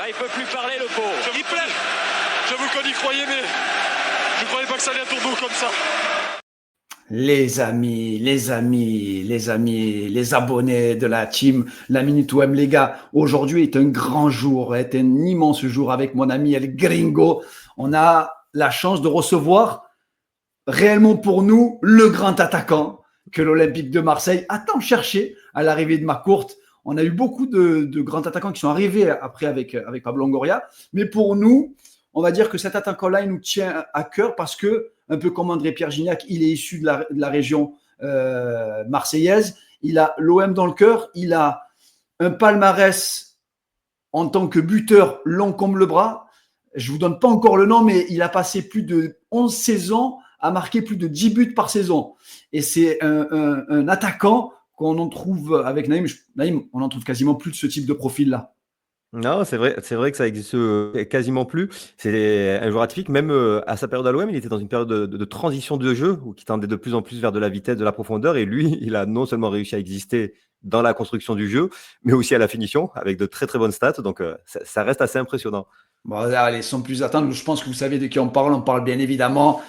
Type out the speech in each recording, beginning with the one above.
Ah, il peut plus parler, le pauvre. Il plaît. J'avoue qu'on y croyait, mais je ne croyais pas que ça allait être au bout comme ça. Les amis, les abonnés de la team, la Minute OM, les gars, aujourd'hui est un grand jour, est un immense jour avec mon ami El Gringo. On a la chance de recevoir réellement pour nous le grand attaquant que l'Olympique de Marseille a tant cherché à l'arrivée de Macourte. On a eu beaucoup de grands attaquants qui sont arrivés après avec Pablo Longoria, mais pour nous, on va dire que cet attaquant-là, il nous tient à cœur parce que, un peu comme André-Pierre Gignac, il est issu de la région marseillaise. Il a l'OM dans le cœur. Il a un palmarès en tant que buteur long comme le bras. Je ne vous donne pas encore le nom, mais il a passé plus de 11 saisons à marquer plus de 10 buts par saison. Et c'est un attaquant qu'on en trouve avec Naïm. Naïm, on n'en trouve quasiment plus de ce type de profil-là. Non, c'est vrai que ça existe quasiment plus. C'est un joueur atypique, même à sa période à l'OM, il était dans une période de transition de jeu où qui tendait de plus en plus vers de la vitesse, de la profondeur. Et lui, il a non seulement réussi à exister dans la construction du jeu, mais aussi à la finition avec de très très bonnes stats. Donc ça reste assez impressionnant. Bon, allez, sans plus attendre, je pense que vous savez de qui on parle. On parle bien évidemment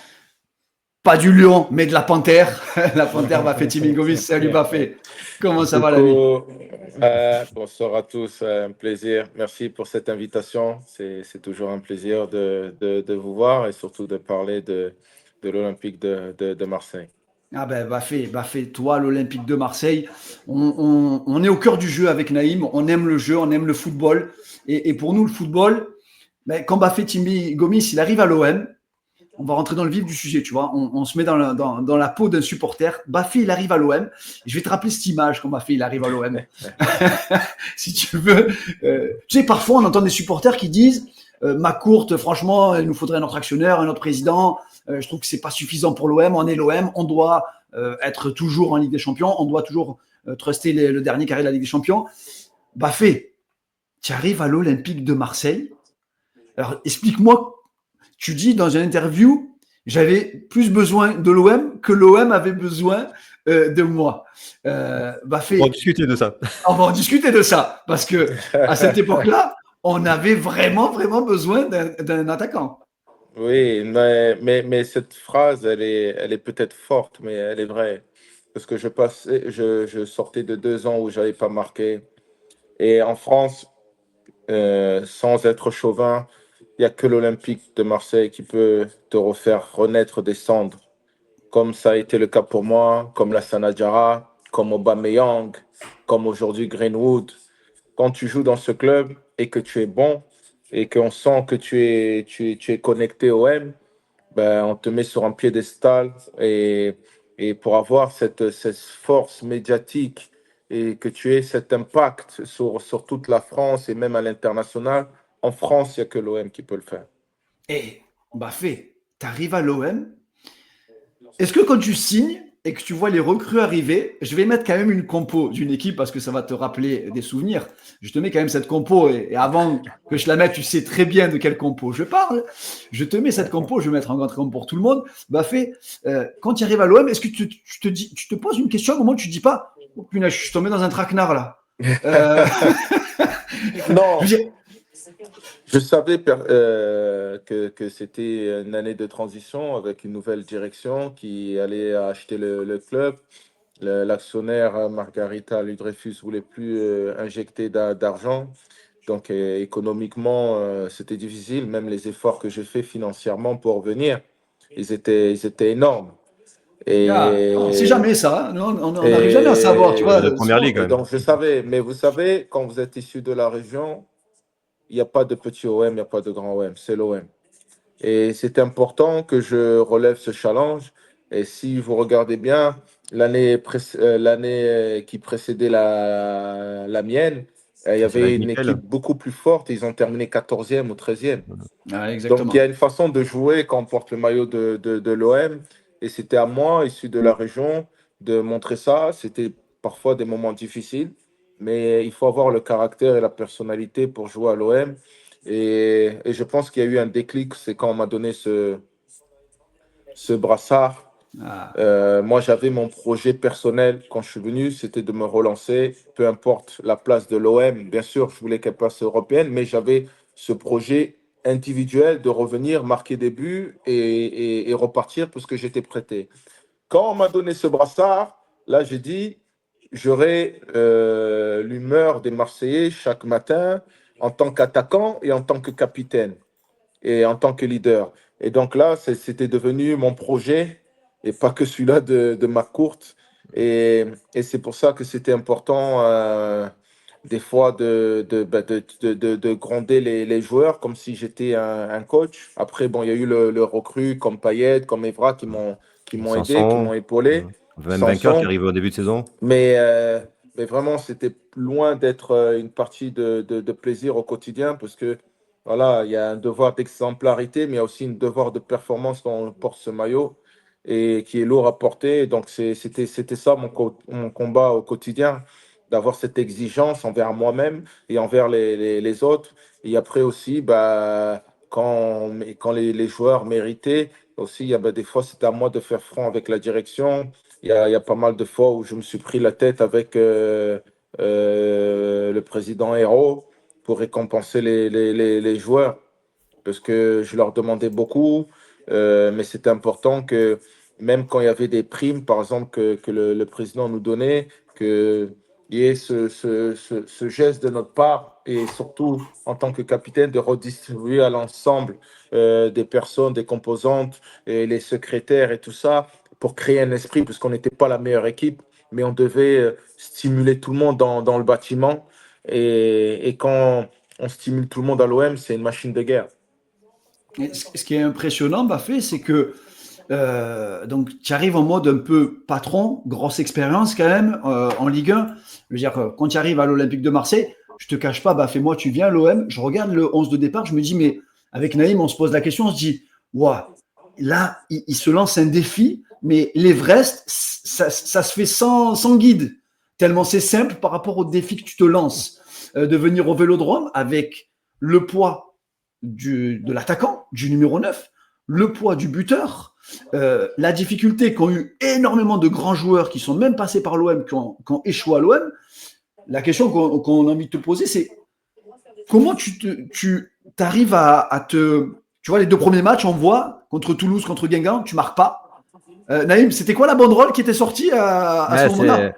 pas du lion, mais de la panthère. La panthère Bafé Timingovic. Salut Bafé. Comment ça va l'ami? Bonsoir à tous, un plaisir. Merci pour cette invitation. C'est toujours un plaisir de vous voir et surtout de parler de l'Olympique de Marseille. Ah ben Bafé, toi, l'Olympique de Marseille, on est au cœur du jeu avec Naïm. On aime le jeu, on aime le football. Et pour nous, le football, ben, quand Bafé Timingovic, il arrive à l'OM, on va rentrer dans le vif du sujet, tu vois. On se met dans la peau d'un supporter. Bafé, il arrive à l'OM. Je vais te rappeler cette image quand Bafé, il arrive à l'OM. Si tu veux. Tu sais, parfois, on entend des supporters qui disent Macourte, franchement, il nous faudrait un autre actionnaire, un autre président. Je trouve que c'est pas suffisant pour l'OM. On est l'OM. On doit être toujours en Ligue des Champions. On doit toujours truster le dernier carré de la Ligue des Champions. Bafé, tu arrives à l'Olympique de Marseille. Alors, explique-moi. Tu dis dans une interview, j'avais plus besoin de l'OM que l'OM avait besoin de moi. Bafé, On va discuter de ça. On va en discuter de ça parce que à cette époque-là, on avait vraiment besoin d'un attaquant. Oui, mais cette phrase, elle est peut-être forte, mais elle est vraie. Parce que je sortais de 2 ans où je n'avais pas marqué. Et en France, sans être chauvin, il n'y a que l'Olympique de Marseille qui peut te refaire renaître des cendres, comme ça a été le cas pour moi, comme Lassana Diarra, comme Aubameyang, comme aujourd'hui Greenwood. Quand tu joues dans ce club et que tu es bon et qu'on sent que tu es connecté au M, ben, on te met sur un piédestal et pour avoir cette force médiatique et que tu aies cet impact sur toute la France et même à l'international, en France, il n'y a que l'OM qui peut le faire. Et Bafé, tu arrives à l'OM. Est-ce que quand tu signes et que tu vois les recrues arriver, je vais mettre quand même une compo d'une équipe parce que ça va te rappeler des souvenirs. Je te mets quand même cette compo et avant que je la mette, tu sais très bien de quelle compo je parle. Je te mets cette compo, je vais mettre en grande compo pour tout le monde. Bafé, quand tu arrives à l'OM, est-ce que tu te poses une question au moment où tu ne te dis pas oh, punaise, je suis tombé dans un traquenard là Non. Je savais que c'était une année de transition avec une nouvelle direction qui allait acheter le club. L'actionnaire Margarita Louis-Dreyfus ne voulait plus injecter d'argent. Donc économiquement, c'était difficile. Même les efforts que j'ai faits financièrement pour venir, ils étaient énormes. on ne sait jamais ça. Hein. On n'arrive jamais à savoir. Tu vois, de première ligue. Donc je savais. Mais vous savez, quand vous êtes issu de la région, il n'y a pas de petit OM, il n'y a pas de grand OM, c'est l'OM. Et c'est important que je relève ce challenge. Et si vous regardez bien, l'année qui précédait la mienne, il y avait une équipe beaucoup plus forte. Ils ont terminé 14e ou 13e. Donc il y a une façon de jouer quand on porte le maillot de l'OM. Et c'était à moi, issu de la région, de montrer ça. C'était parfois des moments difficiles. Mais il faut avoir le caractère et la personnalité pour jouer à l'OM. Et je pense qu'il y a eu un déclic, c'est quand on m'a donné ce brassard. Moi, j'avais mon projet personnel quand je suis venu, c'était de me relancer, peu importe la place de l'OM. Bien sûr, je voulais qu'elle place européenne, mais j'avais ce projet individuel de revenir, marquer des buts et repartir parce que j'étais prêté. Quand on m'a donné ce brassard, là, j'ai dit, j'aurai l'humeur des Marseillais chaque matin en tant qu'attaquant et en tant que capitaine et en tant que leader. Et donc là, c'était devenu mon projet et pas que celui-là de McCourt. Et c'est pour ça que c'était important des fois de gronder les joueurs comme si j'étais un coach. Après, bon, il y a eu le recrue comme Payet, comme Evra qui m'ont aidé, qui m'ont Sanson, épaulé. même vainqueur qui Sanson. arrive au début de saison. Mais, euh, mais vraiment, c'était loin d'être une partie de plaisir au quotidien parce que voilà, il y a un devoir d'exemplarité, mais il y a aussi un devoir de performance quand on porte ce maillot et qui est lourd à porter. Donc, c'était ça mon combat au quotidien, d'avoir cette exigence envers moi-même et envers les autres. Et après aussi, bah, quand les joueurs méritaient, aussi, il y a, bah, des fois, c'était à moi de faire front avec la direction. Il y a pas mal de fois où je me suis pris la tête avec le président Hérault pour récompenser les joueurs parce que je leur demandais beaucoup, mais c'était important que même quand il y avait des primes, par exemple, que le président nous donnait, qu'il y ait ce geste de notre part et surtout en tant que capitaine de redistribuer à l'ensemble des personnes, des composantes et les secrétaires et tout ça pour créer un esprit, parce qu'on n'était pas la meilleure équipe, mais on devait stimuler tout le monde dans le bâtiment. Et quand on stimule tout le monde à l'OM, c'est une machine de guerre. Et ce qui est impressionnant, Bafé, c'est que donc tu arrives en mode un peu patron, grosse expérience quand même en Ligue 1. Je veux dire, quand tu arrives à l'Olympique de Marseille, je te cache pas, Bafé, moi, tu viens à l'OM, je regarde le 11 de départ, je me dis, mais avec Naïm, on se pose la question, on se dit, waouh, là, il se lance un défi, mais l'Everest, ça se fait sans guide, tellement c'est simple par rapport au défi que tu te lances de venir au Vélodrome avec le poids de l'attaquant, du numéro 9, le poids du buteur, la difficulté qu'ont eu énormément de grands joueurs qui sont même passés par l'OM, qui ont échoué à l'OM. La question qu'on a envie de te poser, c'est comment tu arrives à te. Tu vois, les deux premiers matchs, on voit, contre Toulouse, contre Guingamp, tu marques pas. Naïm, c'était quoi la banderole qui était sortie à ce Ouais, moment-là?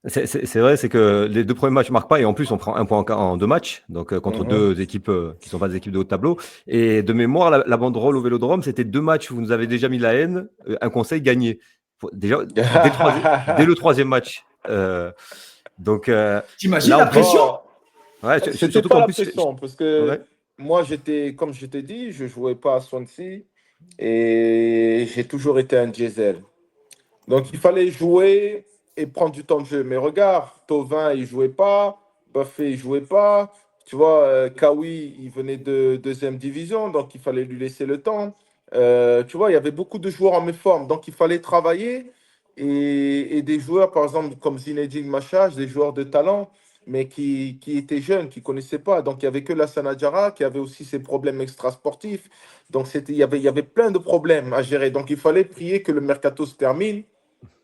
c'est vrai, c'est que les deux premiers matchs ne marquent pas et en plus on prend un point en deux matchs, donc contre Mhm. deux équipes qui ne sont pas des équipes de haut de tableau. Et de mémoire, la banderole au Vélodrome, c'était deux matchs où vous nous avez déjà mis la haine, un conseil gagné. Déjà, dès le troisième match. Donc T'imagines là, la en plus, pression? Non, ouais, c'était surtout pas qu'en la plus, pression, parce que ouais, moi, comme je t'ai dit, je jouais pas à Swansea et j'ai toujours été un diesel. Donc, il fallait jouer et prendre du temps de jeu. Mais regarde, Tovin, il jouait pas. Buffet, il jouait pas. Tu vois, Kawi, il venait de deuxième division, donc il fallait lui laisser le temps. Tu vois, il y avait beaucoup de joueurs en méforme, donc il fallait travailler. Et des joueurs, par exemple, comme Zinedine Machach, des joueurs de talent, mais qui étaient jeunes, qui ne connaissaient pas. Donc, il n'y avait que la Sanadjara qui avait aussi ses problèmes extrasportifs. Donc, il y avait plein de problèmes à gérer. Donc, il fallait prier que le mercato se termine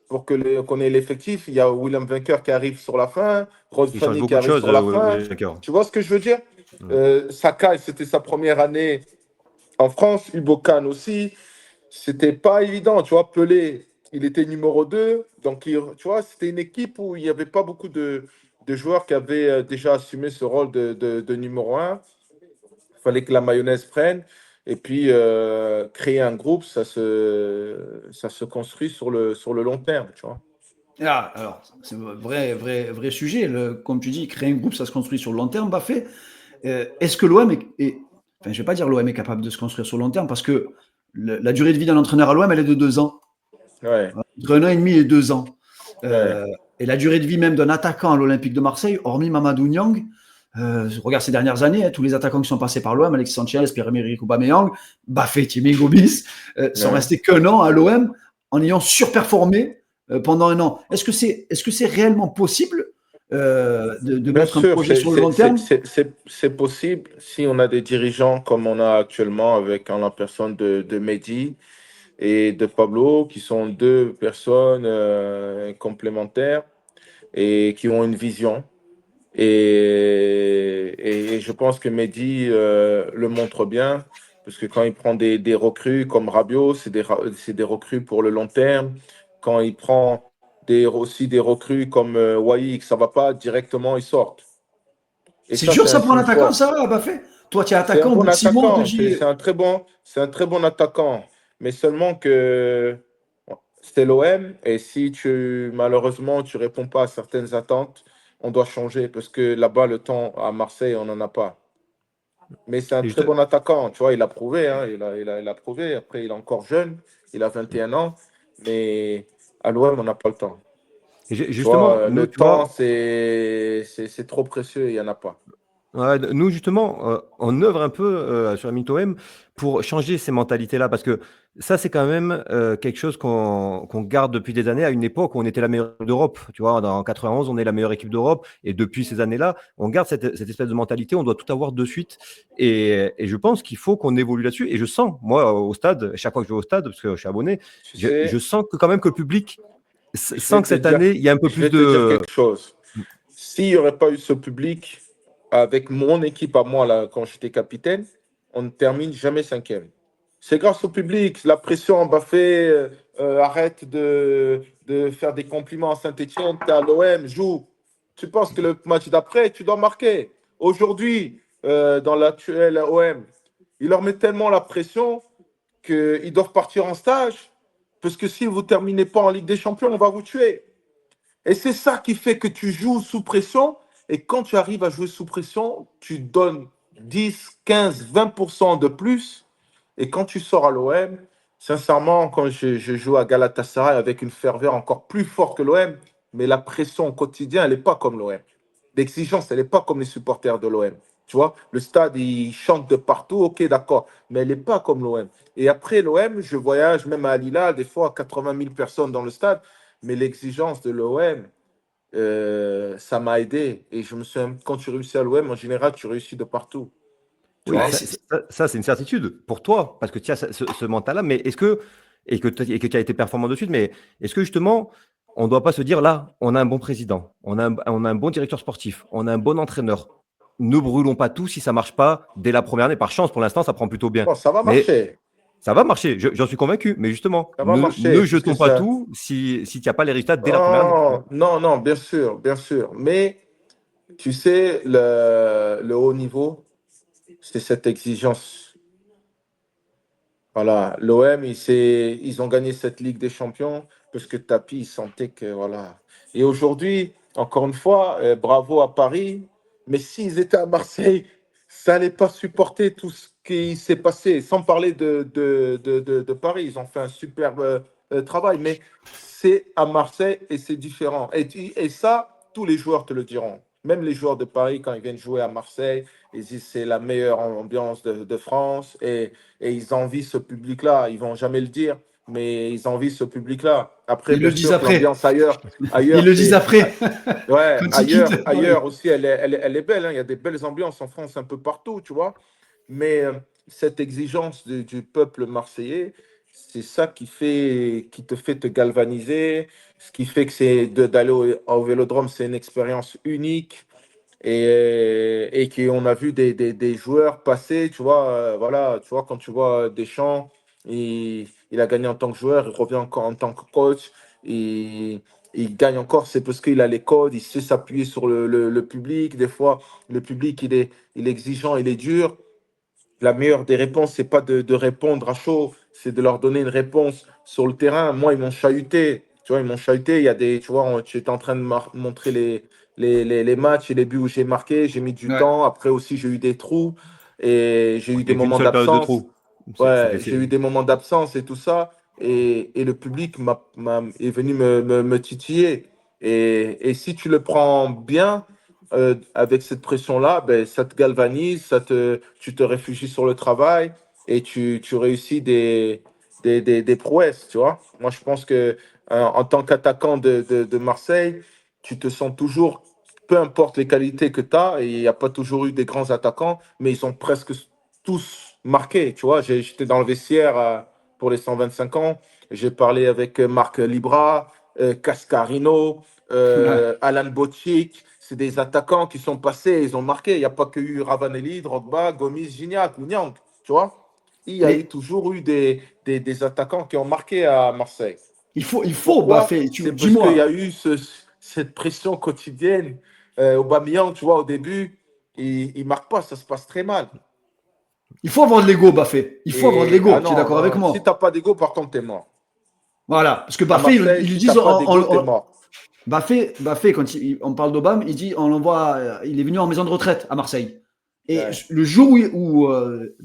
pour qu'on ait l'effectif. Il y a William Vainqueur qui arrive sur la fin, Rod il change Fanny qui beaucoup de arrive choses, sur la fin. Walker. Tu vois ce que je veux dire? Ouais. Sakai, c'était sa première année en France. Ubokan aussi. C'était pas évident. Tu vois, Pelé, il était numéro 2. Donc, tu vois, c'était une équipe où il n'y avait pas beaucoup de joueurs qui avaient déjà assumé ce rôle de numéro 1. Il fallait que la mayonnaise prenne. Et puis, créer un groupe, ça se construit sur le long terme, tu vois. Ah, alors, c'est un vrai sujet. Comme tu dis, créer un groupe, ça se construit sur le long terme, Bafé. Est-ce que l'OM enfin, je ne vais pas dire l'OM est capable de se construire sur le long terme parce que la durée de vie d'un entraîneur à l'OM, elle est de 2 ans. Ouais, Entre 1 an et demi et 2 ans. ouais. Et la durée de vie même d'un attaquant à l'Olympique de Marseille, hormis Mamadou Niang, regarde ces dernières années, tous les attaquants qui sont passés par l'OM, Alexis Sanchez, Pierre-Emerick Aubameyang, Bafé, Thierry Gomis, sont Ouais. restés qu'un an à l'OM en ayant surperformé pendant un an. Est-ce que c'est réellement possible de Bien mettre un sûr, projet sur le long terme? c'est possible si on a des dirigeants comme on a actuellement avec en la personne de Mehdi et de Pablo, qui sont deux personnes complémentaires et qui ont une vision. Et je pense que Mehdi le montre bien, parce que quand il prend des recrues comme Rabiot, c'est des recrues pour le long terme. Quand il prend aussi des recrues comme Wai, que ça va pas, directement, ils sortent. Et C'est ça, dur ça pour c'est un une attaquant, force. ça, Bafé? Toi, tu es C'est un attaquant, au bout bon de 6 mois, on te attaquant, dit. c'est un très bon attaquant. Mais seulement que c'est l'OM et si malheureusement tu réponds pas à certaines attentes, on doit changer parce que là-bas le temps à Marseille on n'en a pas. Mais c'est un Et très juste- bon attaquant, tu vois, il a prouvé, hein, il a prouvé. Après il est encore jeune, il a 21 ans, mais à l'OM on n'a pas le temps. Tu vois, Justement, nous, le tu temps vois, c'est trop précieux, il y en a pas. ouais, nous, justement, on œuvre un peu sur la Minto-M pour changer ces mentalités-là, parce que ça, c'est quand même quelque chose qu'on garde depuis des années, à une époque où on était la meilleure équipe d'Europe. Tu vois, en 91, on est la meilleure équipe d'Europe, et depuis ces années-là, on garde cette espèce de mentalité, on doit tout avoir de suite. Et je pense qu'il faut qu'on évolue là-dessus. Et je sens, moi, au stade, chaque fois que je vais au stade, parce que je suis abonné, Tu je sais, sens que quand même que le public je vais sent que te cette dire, année, il y a un peu je plus vais te dire de... quelque chose. S'il n'y aurait pas eu ce public, avec mon équipe à moi, là, quand j'étais capitaine, on ne termine jamais cinquième. C'est grâce au public. La pression, Mbappé, arrête de faire des compliments à Saint-Etienne, t'es à l'OM, joue. Tu penses que le match d'après, tu dois marquer. Aujourd'hui, dans l'actuel OM, il leur met tellement la pression qu'ils doivent partir en stage, parce que si vous ne terminez pas en Ligue des Champions, on va vous tuer. Et c'est ça qui fait que tu joues sous pression. Et quand tu arrives à jouer sous pression, tu donnes 10, 15, 20% de plus. Et quand tu sors à l'OM, sincèrement, quand je joue à Galatasaray avec une ferveur encore plus forte que l'OM, mais la pression au quotidien, elle n'est pas comme l'OM. L'exigence, elle n'est pas comme les supporters de l'OM. Tu vois, le stade, il chante de partout, ok, d'accord, mais elle n'est pas comme l'OM. Et après l'OM, je voyage même à Lila, des fois 80 000 personnes dans le stade, mais l'exigence de l'OM, ça m'a aidé. Et je me suis, quand tu réussis à l'OM, en général, tu réussis de partout. Tu Oui, Ouais, vois? ça, c'est une certitude pour toi, parce que tu as ce mental-là, mais est-ce que, et que tu as été performant de suite, mais est-ce que justement, on ne doit pas se dire là, on a un bon président, on a un bon directeur sportif, on a un bon entraîneur. Ne brûlons pas tout si ça ne marche pas dès la première année. Par chance, pour l'instant, ça prend plutôt bien. Bon, ça va Mais marcher. ça va marcher, j'en suis convaincu. Mais justement, Ça va marcher, ne puisque jetons pas ça. tout si tu n'as pas les résultats dès la première année. Non, non, non, bien sûr, bien sûr. Mais tu sais, le haut niveau, c'est cette exigence. Voilà, l'OM, ils ont gagné cette Ligue des Champions parce que Tapi, il sentait que, voilà. Et aujourd'hui, encore une fois, bravo à Paris, mais s'ils étaient à Marseille, ça n'allait pas supporter tout ce qui s'est passé, sans parler de Paris. Ils ont fait un superbe travail, mais c'est à Marseille et c'est différent. Et ça, tous les joueurs te le diront. Même les joueurs de Paris, quand ils viennent jouer à Marseille, ils disent c'est la meilleure ambiance de France. Et ils envient ce public-là. Ils vont jamais le dire, mais ils envient ce public-là. Après, ils bien le disent sûr que après. l'ambiance ailleurs, Ils ailleurs, le disent après. ouais, Quand ils quittent. ailleurs aussi, elle est belle, hein. Il y a des belles ambiances en France un peu partout, tu vois. Mais cette exigence du peuple marseillais, c'est ça qui te fait te galvaniser, ce qui fait que d'aller au Vélodrome, c'est une expérience unique et qu'on a vu des joueurs passer, tu vois, voilà, tu vois, quand tu vois Deschamps, il a gagné en tant que joueur, il revient encore en tant que coach, il, il gagne encore, c'est parce qu'il a les codes, il sait s'appuyer sur le public, des fois, le public, il est exigeant, il est dur, la meilleure des réponses, c'est pas de répondre à chaud, c'est de leur donner une réponse sur le terrain. Moi, ils m'ont chahuté. Tu vois, ils m'ont chahuté. Il y a des, tu vois, j'étais en train de montrer les matchs et les buts où j'ai marqué. J'ai mis du Ouais. temps. Après aussi, j'ai eu des trous et j'ai eu Il des n'y a qu'une moments seule période de d'absence. trop. Ouais, j'ai eu des moments d'absence et tout ça. Et le public est venu me titiller. Et si tu le prends bien, avec cette pression-là, ben, ça te galvanise, tu te réfugies sur le travail et tu réussis des prouesses, tu vois. Moi, je pense que en tant qu'attaquant de Marseille, tu te sens toujours, peu importe les qualités que tu as, et il n'y a pas toujours eu des grands attaquants, mais ils ont presque tous marqué, tu vois. J'étais dans le vestiaire pour les 125 ans, j'ai parlé avec Marc Libra, Cascarino, Ouais. Alan Bocic. c'est des attaquants qui sont passés, ils ont marqué. Il n'y a pas que eu Ravanelli, Drogba, Gomis, Gignac ou Niang, tu vois. Il y a Mais toujours eu des attaquants qui ont marqué à Marseille. il faut Pourquoi? Bafé. C'est parce qu'il y Dis-moi. a eu cette pression quotidienne. Aubameyang, tu vois, au début, il ne marque pas, ça se passe très mal. Il faut avoir de l'ego, Bafé. Il faut avoir de Et ah l'ego. Tu es non, d'accord avec non, si tu moi? n'as pas d'ego, par contre, tu es mort. Voilà. Parce que À Bafé, Marseille, ils lui si tu n'as disent, pas d'ego, tu es mort. Bafé, quand on parle d'Obama, il dit, on l'envoie, il est venu en maison de retraite à Marseille. Et Ouais. le jour où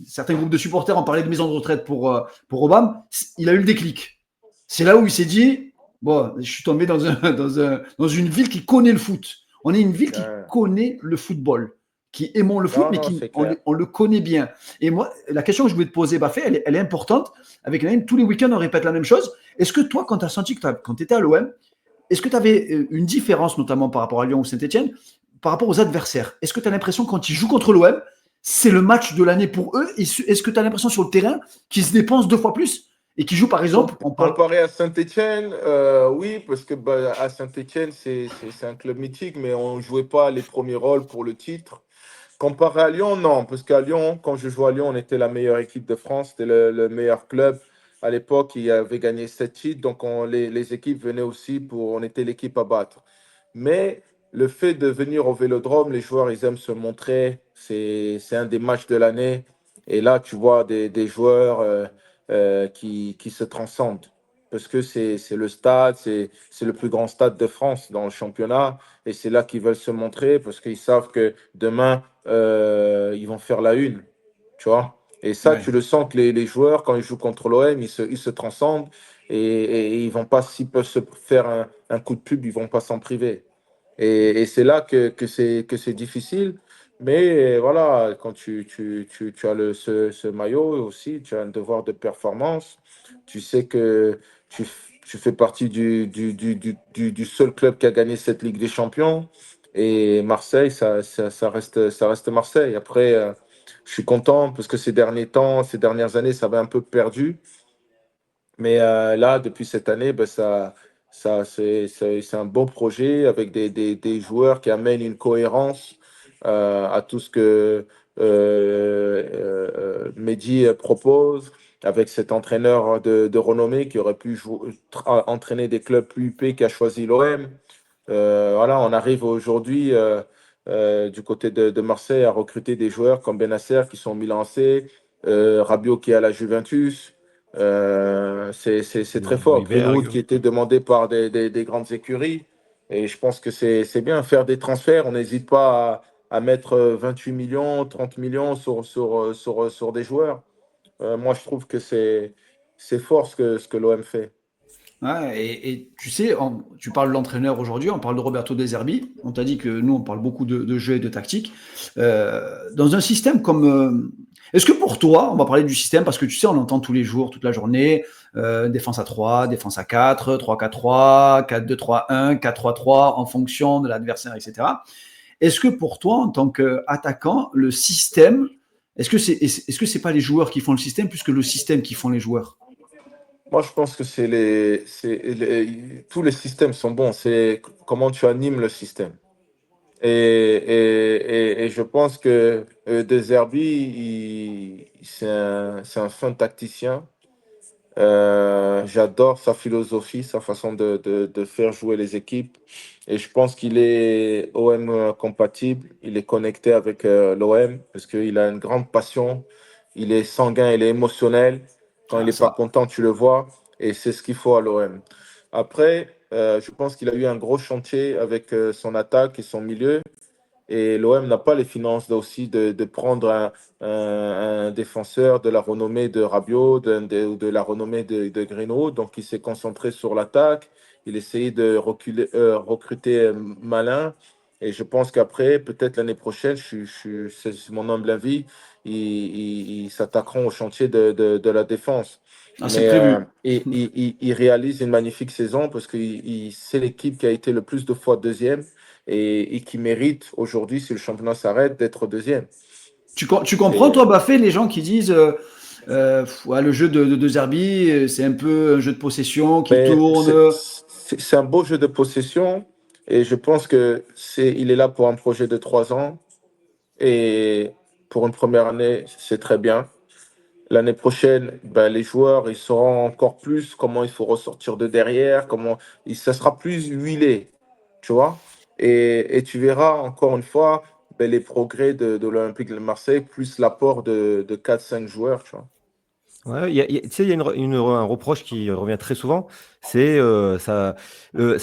certains groupes de supporters ont parlé de maison de retraite pour Obama, il a eu le déclic. C'est là où il s'est dit, bon, je suis tombé dans une ville qui connaît le foot. On est une ville qui Ouais. connaît le football, qui aimons le foot, Non, mais non, c'est clair. on le connaît bien. Et moi, la question que je voulais te poser, Bafé, elle est importante. Avec Naïm, tous les week-ends, on répète la même chose. Est-ce que toi, quand tu as senti que quand tu étais à l'OM, est-ce que tu avais une différence, notamment par rapport à Lyon ou Saint-Etienne, par rapport aux adversaires? Est-ce que tu as l'impression, quand ils jouent contre l'OM, c'est le match de l'année pour eux? Est-ce que tu as l'impression sur le terrain qu'ils se dépensent 2 fois plus et qu'ils jouent, par exemple, on parle. Comparé à Saint-Etienne, oui, parce que à Saint-Etienne, c'est un club mythique, mais on ne jouait pas les premiers rôles pour le titre. Comparé à Lyon, non, parce qu'à Lyon, quand je jouais à Lyon, on était la meilleure équipe de France, c'était le meilleur club. À l'époque, il avait gagné 7 titres, donc les équipes venaient aussi on était l'équipe à battre. Mais le fait de venir au Vélodrome, les joueurs, ils aiment se montrer, c'est un des matchs de l'année. Et là, tu vois des joueurs qui se transcendent. Parce que c'est le stade, c'est le plus grand stade de France dans le championnat. Et c'est là qu'ils veulent se montrer parce qu'ils savent que demain, ils vont faire la une. Tu vois? Et ça, Ouais. tu le sens que les joueurs, quand ils jouent contre l'OM, ils se transcendent et ils vont pas, s'ils peuvent se faire un coup de pub, ils vont pas s'en priver. Et c'est là que c'est difficile. Mais voilà, quand tu as ce maillot aussi, tu as un devoir de performance. Tu sais que tu, tu fais partie du seul club qui a gagné cette Ligue des Champions. Et Marseille, ça reste Marseille. Après, je suis content parce que ces derniers temps, ces dernières années, ça avait un peu perdu. Mais là, depuis cette année, ben, c'est un beau projet avec des joueurs qui amènent une cohérence à tout ce que Mehdi propose, avec cet entraîneur de renommée qui aurait pu entraîner des clubs plus huppés, qui a choisi l'OM. Voilà, on arrive aujourd'hui du côté de Marseille à recruter des joueurs comme Benacer qui sont au Milan AC, Rabiot qui est à la Juventus. C'est très fort. Greenwood qui était demandé par des grandes écuries. Et je pense que c'est bien faire des transferts. On n'hésite pas à mettre 28 millions, 30 millions sur des joueurs. Moi, je trouve que c'est fort ce que l'OM fait. Ouais, et tu sais, tu parles de l'entraîneur aujourd'hui, on parle de Roberto De Zerbi. On t'a dit que nous, on parle beaucoup de jeu et de tactique. Dans un système comme. Est-ce que pour toi, on va parler du système parce que tu sais, on entend tous les jours, toute la journée, défense à 3, défense à 4, 3-4-3, 4-2-3-1, 4-3-3, en fonction de l'adversaire, etc. Est-ce que pour toi, en tant qu'attaquant, le système, est-ce que c'est pas les joueurs qui font le système plus que le système qui font les joueurs? Moi, je pense que tous les systèmes sont bons. C'est comment tu animes le système. Et je pense que De Zerbi, c'est un fin tacticien. J'adore sa philosophie, sa façon de faire jouer les équipes. Et je pense qu'il est OM compatible. Il est connecté avec l'OM parce qu'il a une grande passion. Il est sanguin, il est émotionnel. Quand il Ah, n'est pas ça. content, tu le vois. Et c'est ce qu'il faut à l'OM. Après, je pense qu'il a eu un gros chantier avec son attaque et son milieu. Et l'OM n'a pas les finances aussi de prendre un défenseur de la renommée de Rabiot, de la renommée de Greenwood. Donc, il s'est concentré sur l'attaque. Il essayait de recruter malin. Et je pense qu'après, peut-être l'année prochaine, c'est mon humble avis, ils s'attaqueront au chantier de la défense. Ah, c'est Mais prévu. il réalise une magnifique saison parce que c'est l'équipe qui a été le plus de fois deuxième et qui mérite aujourd'hui, si le championnat s'arrête, d'être deuxième. Tu comprends, Et toi, Baffé, les gens qui disent ouais, le jeu de Zerbi, c'est un peu un jeu de possession qui mais tourne. c'est un beau jeu de possession, Et je pense que il est là pour un projet de 3 ans. Et pour une première année, c'est très bien. L'année prochaine, ben, les joueurs, ils sauront encore plus comment il faut ressortir de derrière, ça sera plus huilé, tu vois. Et tu verras encore une fois ben, les progrès de l'Olympique de Marseille, plus l'apport de 4-5 joueurs, tu vois. Ouais, tu sais, il y a un reproche qui revient très souvent, c'est ça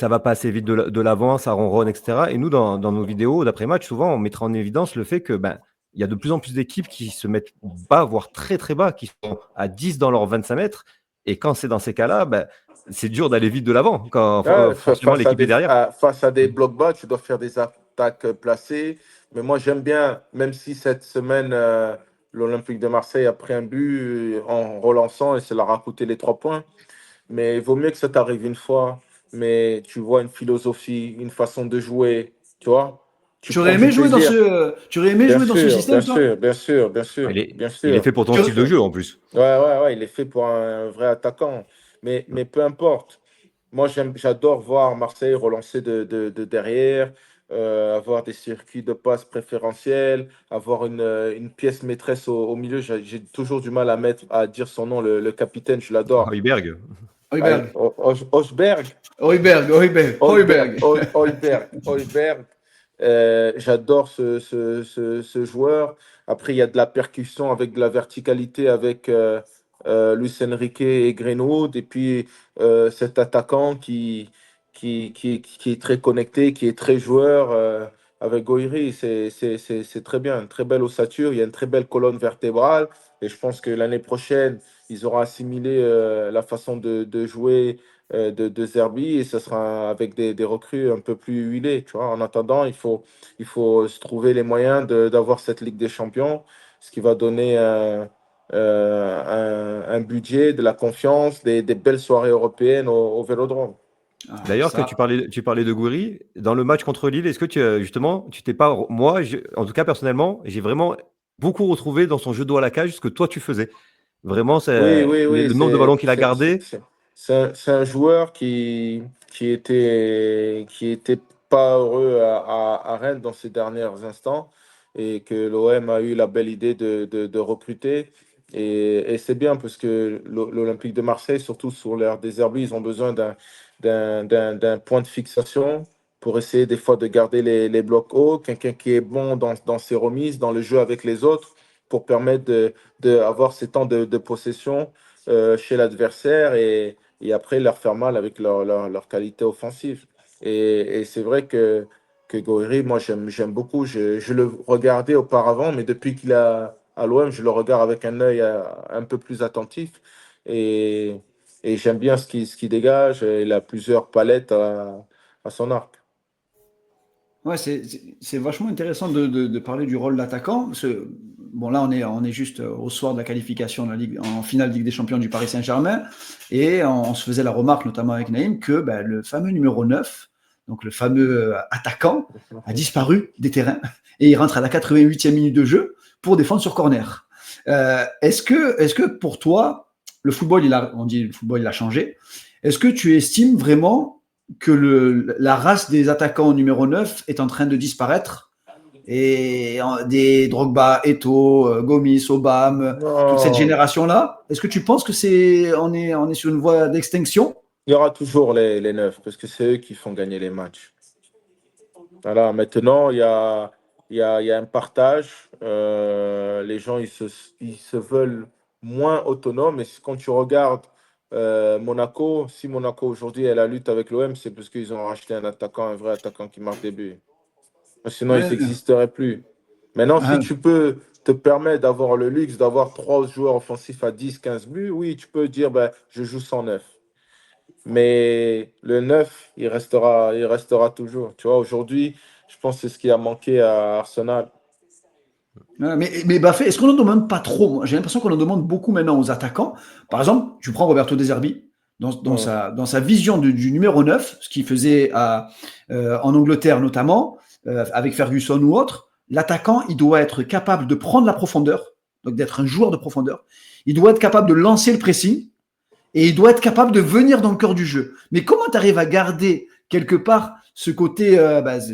va pas assez vite de l'avant, ça ronronne, etc. Et nous, dans nos vidéos d'après-match, souvent, on mettra en évidence le fait que ben, il y a de plus en plus d'équipes qui se mettent bas, voire très très bas, qui sont à 10 dans leurs 25 mètres. Et quand c'est dans ces cas-là, ben, c'est dur d'aller vite de l'avant, quand Ouais, forcément l'équipe est derrière. face à des blocs bas, tu dois faire des attaques placées. Mais moi, j'aime bien, même si cette semaine, l'Olympique de Marseille a pris un but en relançant et ça leur a coûté les 3 points. Mais il vaut mieux que ça t'arrive une fois. Mais tu vois une philosophie, une façon de jouer, tu vois. Tu Tu aurais prends aimé du jouer plaisir. tu aurais aimé Bien jouer dans ce sûr, bien système, toi? sûr, bien sûr, bien sûr, Il est, bien il est sûr. fait pour ton Tu- style de jeu en plus. Ouais, ouais, ouais, il est fait pour un vrai attaquant. Mais peu importe. Moi, j'adore voir Marseille relancer de derrière, avoir des circuits de passe préférentiels, avoir une pièce maîtresse au milieu. J'ai toujours du mal à dire son nom, le capitaine, je l'adore. Højbjerg. Højbjerg. Osberg. Højbjerg, Højbjerg, Højbjerg. Højbjerg. J'adore ce joueur. Après, il y a de la percussion avec de la verticalité avec Luis Enrique et Greenwood. Et puis, cet attaquant qui est très connecté, qui est très joueur avec Goiri. C'est très bien. Une très belle ossature. Il y a une très belle colonne vertébrale. Et je pense que l'année prochaine, ils auront assimilé la façon de jouer de Zerbi et ce sera avec des recrues un peu plus huilées. Tu vois. En attendant, il faut se trouver les moyens d'avoir cette Ligue des Champions, ce qui va donner un budget, de la confiance, des belles soirées européennes au Vélodrome. Ah, D'ailleurs, que ça. tu parlais de Gouiri, dans le match contre Lille, est-ce que justement, tu t'es pas, moi, en tout cas personnellement, j'ai vraiment beaucoup retrouvé dans son jeu de dos à la cage ce que toi tu faisais. Vraiment, Oui, c'est oui, oui, le nombre de ballons qu'il a gardé. c'est un joueur qui était pas heureux à Rennes dans ces derniers instants et que l'OM a eu la belle idée de recruter. Et c'est bien parce que l'Olympique de Marseille, surtout sur l'ère des Herbies, ils ont besoin d'un point de fixation pour essayer des fois de garder les blocs hauts, quelqu'un qui est bon dans ses remises, dans le jeu avec les autres, pour permettre d'avoir ces temps de possession chez l'adversaire et après leur faire mal avec leur qualité offensive. Et c'est vrai que Gouiri, moi j'aime beaucoup. Je le regardais auparavant, mais depuis qu'il a à l'OM, je le regarde avec un œil un peu plus attentif. Et, et j'aime bien ce qu'il dégage. Il a plusieurs palettes à son arc. Ouais, c'est vachement intéressant de parler du rôle d'attaquant. Bon, là, on est juste au soir de la qualification de la Ligue, en finale de Ligue des Champions du Paris Saint-Germain. Et on se faisait la remarque, notamment avec Naïm, que ben, le fameux numéro 9, donc le fameux attaquant, a disparu des terrains. Et il rentre à la 88e minute de jeu pour défendre sur corner. Est-ce que pour toi, on dit le football, il a changé. Est-ce que tu estimes vraiment que la race des attaquants numéro 9 est en train de disparaître et des Drogba, Eto'o, Gomis, Obama, toute cette Non, génération-là, est-ce que tu penses que on est sur une voie d'extinction? il y aura toujours les neufs parce que c'est eux qui font gagner les matchs. Voilà, maintenant, il y a un partage. Les gens, ils se veulent moins autonomes. Et quand tu regardes Monaco, si Monaco aujourd'hui est à la lutte avec l'OM, c'est parce qu'ils ont racheté un attaquant, un vrai attaquant qui marque des buts. Sinon, ils Ouais, n'existeraient plus. Maintenant, si ah, tu peux te permettre d'avoir le luxe d'avoir 3 joueurs offensifs à 10, 15 buts, oui, tu peux dire, ben, je joue sans neuf. Mais le neuf, il restera toujours. Tu vois, aujourd'hui, je pense que c'est ce qui a manqué à Arsenal. mais Baffé, est-ce qu'on n'en demande pas trop? Moi, j'ai l'impression qu'on en demande beaucoup maintenant aux attaquants. Par exemple, tu prends Roberto De Zerbi, dans Hum. sa vision du numéro 9, ce qu'il faisait en Angleterre notamment, avec Ferguson ou autre, l'attaquant, il doit être capable de prendre la profondeur, donc d'être un joueur de profondeur. Il doit être capable de lancer le pressing et il doit être capable de venir dans le cœur du jeu. Mais comment tu arrives à garder quelque part, ce côté,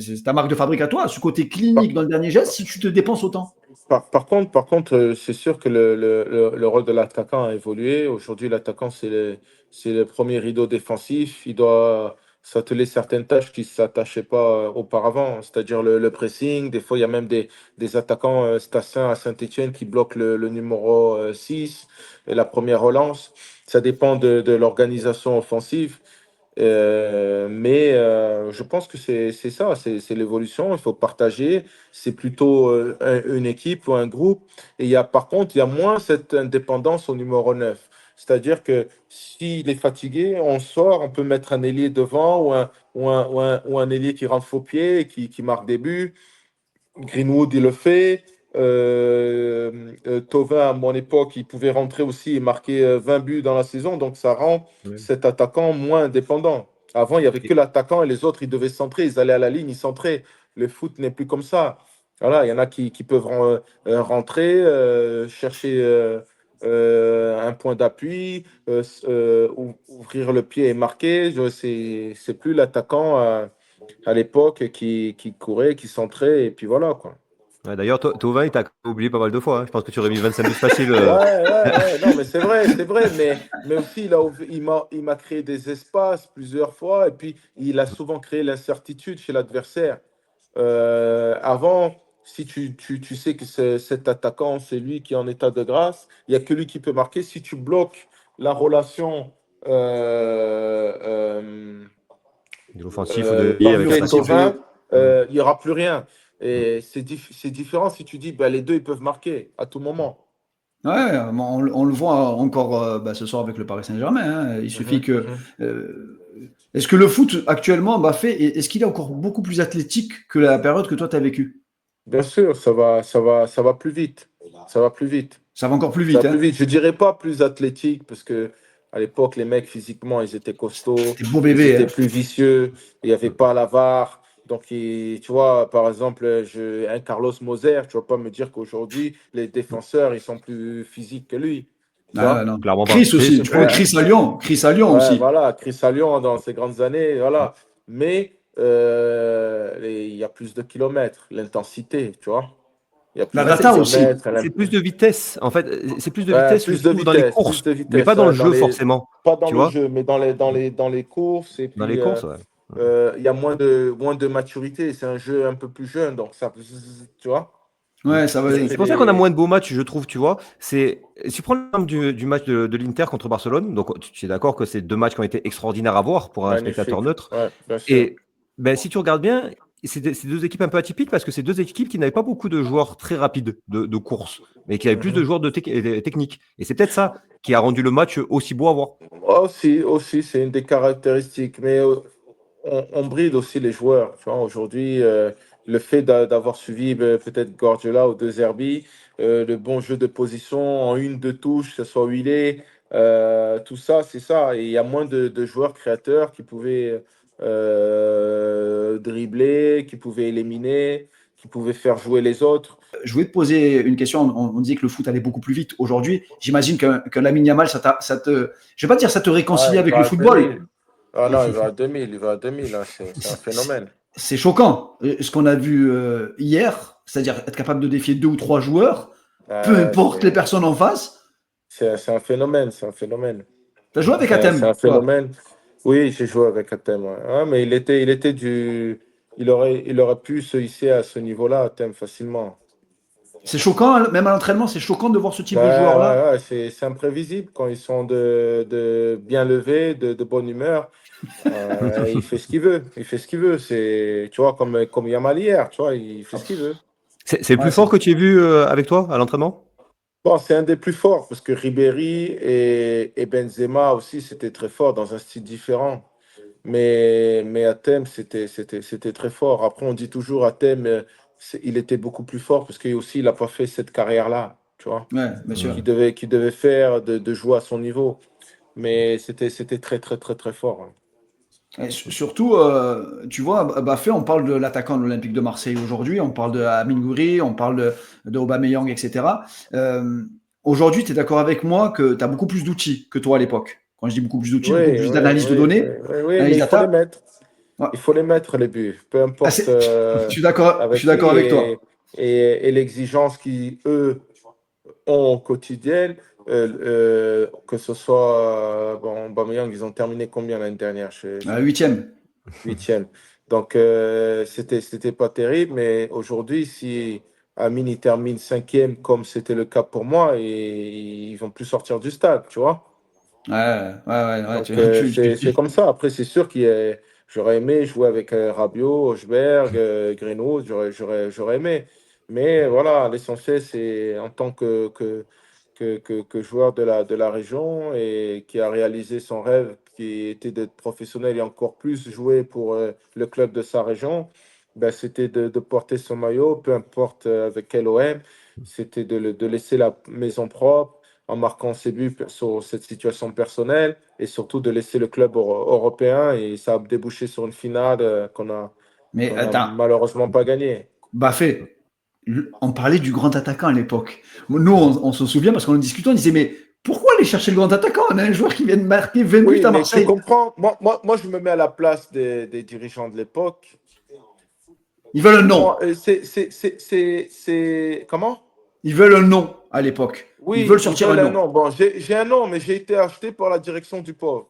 c'est ta marque de fabrique à toi, ce côté clinique dans le dernier geste, si tu te dépenses autant. Par contre, c'est sûr que le rôle de l'attaquant a évolué. Aujourd'hui, l'attaquant, c'est le premier rideau défensif. Il doit s'atteler certaines tâches qui ne s'attachaient pas auparavant, c'est-à-dire le pressing. Des fois, il y a même des attaquants, Stassin à Saint-Étienne, qui bloquent le numéro 6 et la première relance. Ça dépend de l'organisation offensive. Mais je pense que c'est ça, c'est l'évolution. Il faut partager. C'est plutôt une équipe ou un groupe. Et par contre, il y a moins cette indépendance au numéro 9. C'est-à-dire que s'il est fatigué, on sort, on peut mettre un ailier devant ou un ailier qui rentre faux pied et qui marque des buts. Greenwood, il le fait. Thauvin, à mon époque, il pouvait rentrer aussi et marquer 20 buts dans la saison. Donc, ça rend Ouais. cet attaquant moins indépendant. Avant, il n'y avait que l'attaquant et les autres, ils devaient centrer. Ils allaient à la ligne, ils centraient. Le foot n'est plus comme ça. Voilà, il y en a qui peuvent rentrer, chercher un point d'appui, ouvrir le pied et marquer. C'est plus l'attaquant à l'époque qui courait, qui centrait. Et puis voilà, quoi. Ouais, d'ailleurs, Thauvin, il t'a oublié pas mal de fois. Hein. Je pense que tu aurais mis 25 buts faciles. Ouais, non, mais c'est vrai, mais aussi il m'a créé des espaces plusieurs fois, et puis il a souvent créé l'incertitude chez l'adversaire. Avant, si tu sais que cet attaquant, c'est lui qui est en état de grâce, il n'y a que lui qui peut marquer. Si tu bloques la relation De l'offensif ou de lié avec l'attaquant. Murray-Thauvin, il n'y aura plus rien. Et c'est différent si tu dis les deux, ils peuvent marquer à tout moment. Ouais, on le voit encore ce soir avec le Paris Saint-Germain. Hein. Il suffit que. Est-ce que le foot actuellement, est-ce qu'il est encore beaucoup plus athlétique que la période que toi tu as vécue? Bien sûr, ça va plus vite. Ça va plus vite. Ça va encore plus Ça vite. va Hein. plus vite. Je dirais pas plus athlétique parce que à l'époque, les mecs physiquement, ils étaient costauds, C'était beau ils bébé. étaient Hein. plus vicieux. Il n'y avait pas la VAR. Donc, tu vois, par exemple, un Carlos Moser, tu vas pas me dire qu'aujourd'hui, les défenseurs, ils sont plus physiques que lui. Tu vois? Non. Clairement pas. Chris aussi. Tu prends Chris à Lyon. Chris à Lyon Ouais, aussi. voilà, Chris à Lyon dans ses grandes années, voilà. Mais il y a plus de kilomètres, l'intensité, tu vois. Il y a plus La de data aussi. kilomètres, C'est plus de vitesse. En fait, c'est plus de ouais, vitesse, je trouve, dans les courses, mais pas dans le jeu forcément. pas dans Tu le vois, jeu, mais dans les courses. Et dans puis, les courses, ouais. il y a moins de maturité. C'est un jeu un peu plus jeune, donc ça, tu vois. Ouais, ça va. C'est pour ça qu'on a moins de beaux matchs, je trouve, tu vois. Si tu prends l'exemple du match de l'Inter contre Barcelone, donc tu es d'accord que c'est deux matchs qui ont été extraordinaires à voir pour un Magnifique. spectateur neutre. Ouais, bien sûr. Et si tu regardes bien, c'est deux équipes un peu atypiques parce que c'est deux équipes qui n'avaient pas beaucoup de joueurs très rapides de course, mais qui avaient plus de joueurs techniques. Et c'est peut-être ça qui a rendu le match aussi beau à voir. Aussi, c'est une des caractéristiques. Mais on bride aussi les joueurs. Tu vois, aujourd'hui, le fait d'avoir suivi peut-être Guardiola ou De Zerbi, le bon jeu de position en une, deux touches, que ce soit huilé, tout ça, c'est ça. Et il y a moins de joueurs créateurs qui pouvaient dribbler, qui pouvaient éliminer, qui pouvaient faire jouer les autres. Je voulais te poser une question. On disait que le foot allait beaucoup plus vite. Aujourd'hui, j'imagine que Lamine Yamal, ça te. Je vais pas dire ça te réconcilie avec le football. Ah non, il va à 2000, là, c'est un phénomène. C'est choquant. Ce qu'on a vu hier, c'est-à-dire être capable de défier 2 ou 3 joueurs, peu importe les personnes en face. C'est un phénomène, Tu as joué avec Atem? C'est un phénomène. Oui, j'ai joué avec Atem. Ouais. Ah, mais il aurait pu se hisser à ce niveau-là, Atem, facilement. C'est choquant, même à l'entraînement, c'est choquant de voir ce type de joueur-là. Ouais, c'est imprévisible quand ils sont de bien levés, de bonne humeur. Il fait ce qu'il veut. C'est, tu vois, comme Yamal hier, tu vois, il fait ce qu'il veut. C'est le plus fort que tu aies vu avec toi à l'entraînement? Bon, c'est un des plus forts parce que Ribéry et Benzema aussi, c'était très fort dans un style différent. Mais Atem, c'était très fort. Après, on dit toujours Atem, il était beaucoup plus fort parce qu'il aussi, il n'a pas fait cette carrière-là, tu vois, Ouais, bien sûr. qu'il devait faire de jouer à son niveau. Mais c'était très, très, très, très fort. Hein. Et surtout, tu vois, Bafé, on parle de l'attaquant de l'Olympique de Marseille aujourd'hui, on parle de Amine Gouiri, on parle de Aubameyang, etc. Aujourd'hui, tu es d'accord avec moi que tu as beaucoup plus d'outils que toi à l'époque. Quand je dis beaucoup plus d'outils, beaucoup plus d'analyse de données. Oui, mais il faut les mettre. Ouais. Il faut les mettre, les buts, peu Ah, importe je suis d'accord, je avec suis d'accord avec toi. et l'exigence qu'eux ont au quotidien. Que ce soit bon, Aubameyang, ils ont terminé combien l'année dernière? Huitième. 8e. Donc, c'était pas terrible, mais aujourd'hui, si Amine il termine 5e, comme c'était le cas pour moi, et ils vont plus sortir du stade, tu vois. Ouais, Donc, c'est comme ça. Après, c'est sûr j'aurais aimé jouer avec Rabiot, Hochberg, Greenwood, j'aurais aimé. Mais voilà, l'essentiel, c'est en tant que joueur de la région et qui a réalisé son rêve, qui était d'être professionnel et encore plus jouer pour le club de sa région, ben, c'était de porter son maillot, peu importe avec quel OM, c'était de laisser la maison propre en marquant ses buts sur cette situation personnelle et surtout de laisser le club européen et ça a débouché sur une finale Mais qu'on a attends, malheureusement pas gagnée. Baffé, on parlait du grand attaquant à l'époque. Nous, on se souvient parce qu'on en discutait, on disait, mais pourquoi aller chercher le grand attaquant? On a un joueur qui vient de marquer 20 buts Oui, à mais tu Marseille. comprends, moi je me mets à la place des dirigeants de l'époque. Ils veulent un nom. Moi, comment? Ils veulent un nom à l'époque. Ils veulent Oui, ils sortir un veulent un nom. nom. Bon, j'ai un nom, mais j'ai été acheté par la direction du pauvre.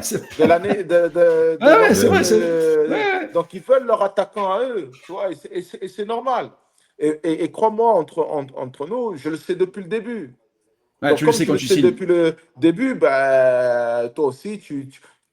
C'est- De l'année de ouais, c'est vrai. donc ils veulent leur attaquant à eux, tu vois, et c'est normal. Et crois-moi, entre nous, je le sais depuis le début. Ouais, Donc tu le comme sais je quand le tu sais signes. depuis le début, bah, toi aussi,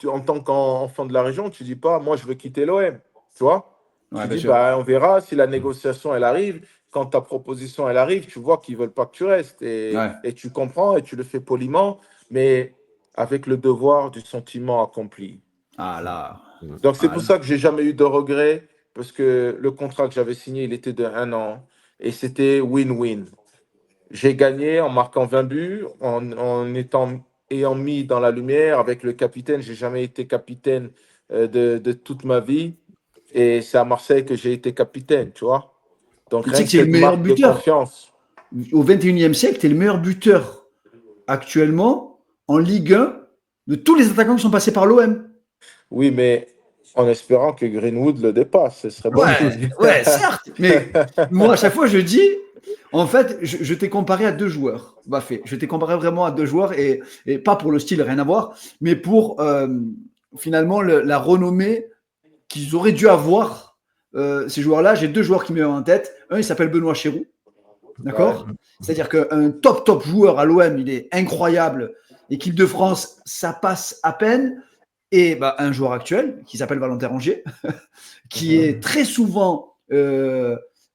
en tant qu'enfant de la région, tu dis pas, moi je veux quitter l'OM, tu vois. Ouais, Tu bien dis, sûr. bah, on verra si la négociation elle arrive. Quand ta proposition elle arrive, tu vois qu'ils veulent pas que tu restes Ouais. et tu comprends et tu le fais poliment, mais avec le devoir du sentiment accompli. Ah là. Donc, c'est Ah, pour là. ça que j'ai jamais eu de regrets, parce que le contrat que j'avais signé, il était de 1 an et c'était win-win. J'ai gagné en marquant 20 buts, ayant mis dans la lumière avec le capitaine. J'ai jamais été capitaine de toute ma vie et c'est à Marseille que j'ai été capitaine, tu vois. Donc, Tu sais rien que que c'est le cette meilleur marque de buteur. confiance. Au 21e siècle, tu es le meilleur buteur actuellement en Ligue 1 de tous les attaquants qui sont passés par l'OM. Oui, mais en espérant que Greenwood le dépasse, ce serait bon Ouais, signe. ouais, certes. Mais moi, à chaque fois, je dis, en fait, je t'ai comparé à deux joueurs. Baffé. Je t'ai comparé vraiment à deux joueurs et pas pour le style, rien à voir, mais pour finalement la renommée qu'ils auraient dû avoir, ces joueurs-là. J'ai deux joueurs qui me viennent en tête. Un, il s'appelle Benoît Chéroux. Ouais. D'accord. C'est-à-dire qu'un top joueur à l'OM, il est incroyable. Équipe de France, ça passe à peine. Et bah, un joueur actuel qui s'appelle Valentin Rongier, qui est très souvent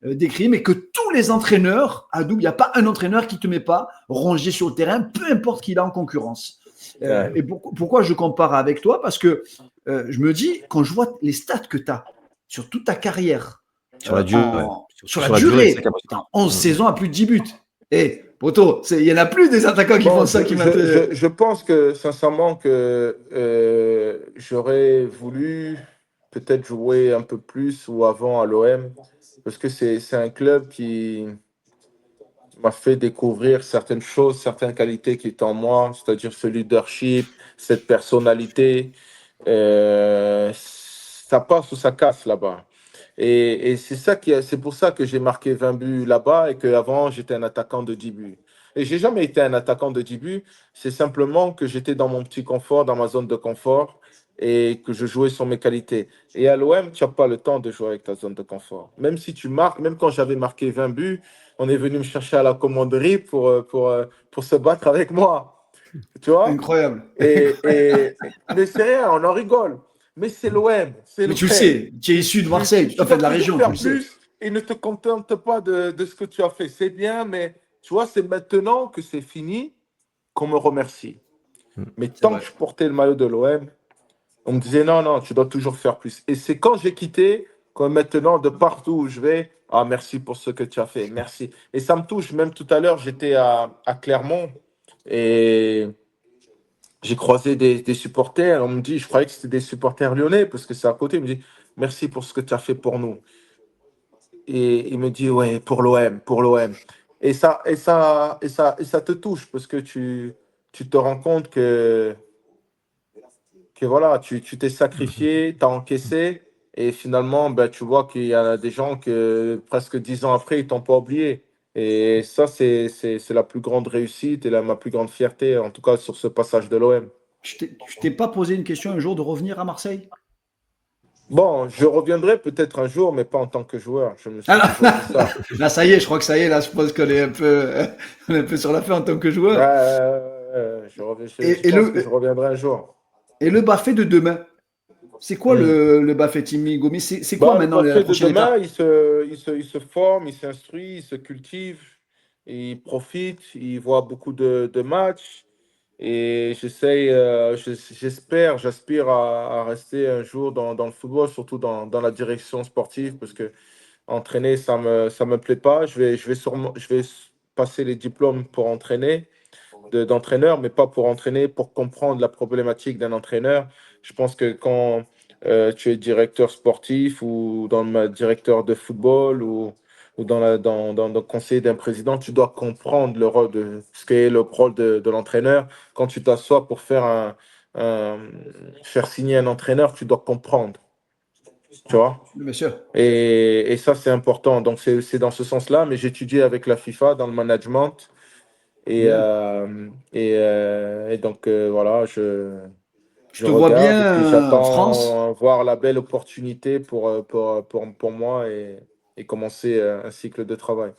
décrit, mais que tous les entraîneurs, à double, il n'y a pas un entraîneur qui ne te met pas Rongier sur le terrain, peu importe qui est en concurrence. Ouais. Et pourquoi je compare avec toi? Parce que je me dis, quand je vois les stats que tu as sur toute ta carrière, Sur la durée, ouais. sur la Sur la durée, c'est durée, capable. dans 11 saisons à plus de 10 buts. Et poto, il n'y en a plus des attaquants qui font Bon, ça qui m'intéressent. je pense que sincèrement que j'aurais voulu peut-être jouer un peu plus ou avant à l'OM parce que c'est un club qui m'a fait découvrir certaines choses, certaines qualités qui étaient en moi, c'est-à-dire ce leadership, cette personnalité. Ça passe ou ça casse là-bas. Et c'est pour ça que j'ai marqué 20 buts là-bas et qu'avant, j'étais un attaquant de 10 buts. Et j'ai jamais été un attaquant de 10 buts. C'est simplement que j'étais dans mon petit confort, dans ma zone de confort et que je jouais sur mes qualités. Et à l'OM, tu n'as pas le temps de jouer avec ta zone de confort. Même si tu marques, même quand j'avais marqué 20 buts, on est venu me chercher à la commanderie pour se battre avec moi. Tu vois? Incroyable. Mais c'est rien, on en rigole. Mais c'est l'OM, c'est Mais tu le l'OM. sais, tu es issu de Marseille, Tu enfin vas de la toujours région, tu faire le sais. plus et ne te contente pas de ce que tu as fait. C'est bien, mais tu vois, c'est maintenant que c'est fini qu'on me remercie. Mais C'est tant vrai. que je portais le maillot de l'OM, on me disait non, non, tu dois toujours faire plus. Et c'est quand j'ai quitté, que maintenant, de partout où je vais, ah, merci pour ce que tu as fait, merci. Et ça me touche. Même tout à l'heure, j'étais à Clermont et j'ai croisé des supporters. On me dit, je croyais que c'était des supporters lyonnais parce que c'est à côté. Il me dit, merci pour ce que tu as fait pour nous. Et il me dit, ouais, pour l'OM, pour l'OM. Et ça te touche parce que tu te rends compte que que voilà, tu t'es sacrifié, tu as encaissé, et finalement, ben, tu vois qu'il y a des gens que presque 10 ans après, ils t'ont pas oublié. Et ça, c'est la plus grande réussite et ma plus grande fierté, en tout cas sur ce passage de l'OM. Tu t'es pas posé une question un jour de revenir à Marseille? Bon, je reviendrai peut-être un jour, mais pas en tant que joueur. Je me suis Ah, toujours dit ça. là, ça y est, je crois que ça y est, là, je pense qu'on est un peu, on est un peu sur la fin en tant que joueur. Je Et pense que le, je reviendrai un jour. et le Bafé de demain, c'est quoi Hmm. le Bafé Timmy Gomis? C'est quoi Bah, le maintenant la Bafé de prochaine demain, étape? il se forme, il s'instruit, il se cultive, il profite, il voit beaucoup de matchs. Et j'aspire à rester un jour dans le football, surtout dans la direction sportive, parce que entraîner, ça me plaît pas. Je vais passer les diplômes pour entraîner, d'entraîneur, mais pas pour entraîner, pour comprendre la problématique d'un entraîneur. Je pense que quand tu es directeur sportif ou directeur de football ou dans le conseil d'un président, tu dois comprendre le rôle ce qu'est le rôle de l'entraîneur. Quand tu t'assois pour un- faire signer un entraîneur, tu dois comprendre, tu vois. Bien sûr. Et ça, c'est important. Donc, c'est dans ce sens-là, mais j'étudie avec la FIFA dans le management. Et, Bien. donc, voilà, Je je te vois regarde et puis bien France. j'attends voir la belle opportunité pour moi et commencer un cycle de travail.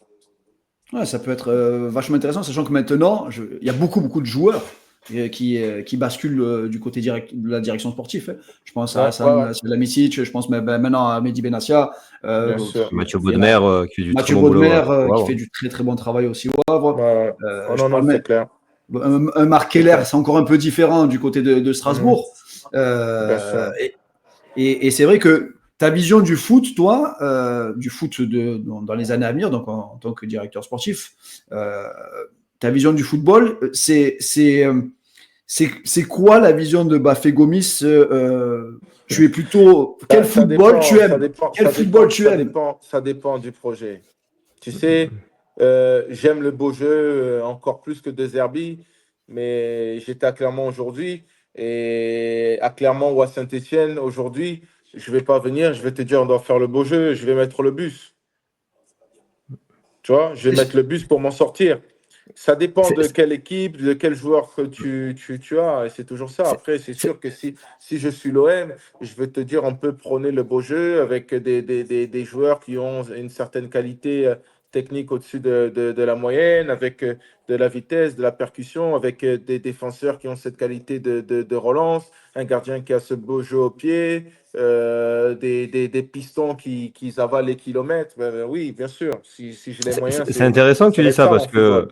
Ouais, ça peut être vachement intéressant, sachant que maintenant, il y a beaucoup de joueurs qui basculent du côté de la direction sportive, hein. Je pense à Ouais, ouais, ouais, Hassan Salhamicic, je pense maintenant à Mehdi Benassia, bien sûr. Mathieu il y en a Bodmer, qui fait du très Mathieu bon boulot Bodmer au qui Havre. fait du très bon travail aussi au Havre. Ouais, ouais. Oh, Je non, non, parle c'est même clair. un Marc C'est Keller, clair. c'est encore un peu différent du côté de Mhm. Strasbourg. Bien Euh, sûr. et c'est vrai que ta vision du foot, toi, du foot dans les années à venir, donc en tant que directeur sportif, euh, ta vision du football, c'est quoi la vision de Bafé Gomis? Tu es plutôt quel Ça football tu dépend, ça aimes? dépend, Quel ça football dépend, tu ça aimes? dépend, ça dépend du projet. Tu sais, j'aime le beau jeu encore plus que De Zerbi, mais j'étais à Clermont aujourd'hui et à Clermont ou à Saint-Étienne aujourd'hui, je vais pas venir, je vais te dire on doit faire le beau jeu, je vais mettre le bus. Tu vois, je vais mettre le bus pour m'en sortir. Ça dépend C'est- de quelle équipe, de quel joueur que tu as, et c'est toujours ça. c'est- Après, c'est c'est- sûr que si je suis l'OM, je vais te dire, on peut prôner le beau jeu avec des joueurs qui ont une certaine qualité technique au-dessus de la moyenne, avec de la vitesse, de la percussion, avec des défenseurs qui ont cette qualité de relance, un gardien qui a ce beau jeu au pied, des pistons qui avalent les kilomètres. Oui, bien sûr, si j'ai les moyens, C'est intéressant que ça tu va dis être ça ça parce mon que football.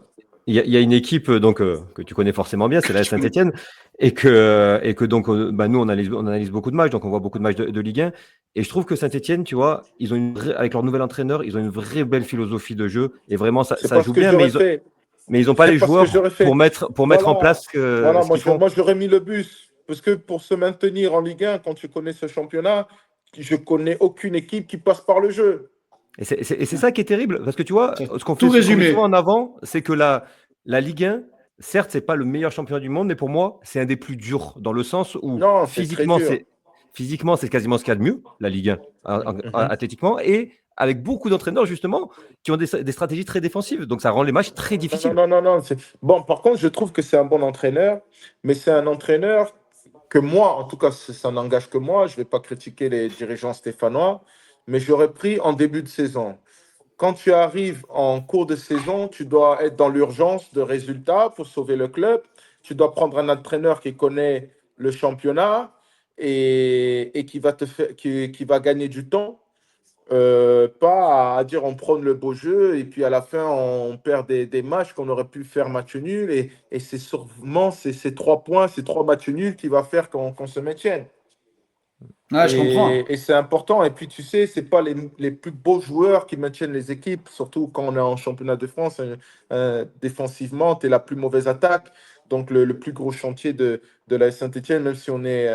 il y a une équipe donc que tu connais forcément bien, c'est la Saint-Étienne, et que donc bah, nous on analyse beaucoup de matchs, donc on voit beaucoup de matchs de Ligue 1, et je trouve que Saint-Étienne, tu vois, ils ont avec leur nouvel entraîneur, ils ont une vraie belle philosophie de jeu et vraiment C'est ça pas ce joue que bien, j'aurais fait. mais ils ont pas C'est les pas ce que joueurs j'aurais fait. pour mettre en Voilà. place Voilà, ce qu'ils font. moi j'aurais mis le bus. Parce que pour se maintenir en Ligue 1, quand tu connais ce championnat, je connais aucune équipe qui passe par le jeu. Et c'est ça qui est terrible, parce que tu vois, Tout ce qu'on met souvent résumé. en avant, c'est que la Ligue 1, certes, c'est pas le meilleur championnat du monde, mais pour moi, c'est un des plus durs, dans le sens où Non, c'est très dur. physiquement, c'est quasiment ce qu'il y a de mieux, la Ligue 1, Mhm. athlétiquement, et avec beaucoup d'entraîneurs, justement, qui ont des stratégies très défensives. Donc ça rend les matchs très Non, non, difficiles. non, non, non. Bon, par contre, je trouve que c'est un bon entraîneur, mais c'est un entraîneur que moi, en tout cas, ça n'engage que moi. Je ne vais pas critiquer les dirigeants stéphanois, mais j'aurais pris en début de saison. Quand tu arrives en cours de saison, tu dois être dans l'urgence de résultats pour sauver le club. Tu dois prendre un entraîneur qui connaît le championnat et qui va qui va gagner du temps. Pas à dire on prône le beau jeu et puis à la fin on perd des matchs qu'on aurait pu faire match nul et c'est sûrement ces 3 points, ces 3 matchs nuls qui va faire qu'on se maintienne. Ouais, je comprends. Et c'est important. Et puis, tu sais, c'est pas les plus beaux joueurs qui maintiennent les équipes, surtout quand on est en championnat de France. Défensivement, tu es la plus mauvaise attaque. Donc, le plus gros chantier de la Saint-Etienne, même si on n'est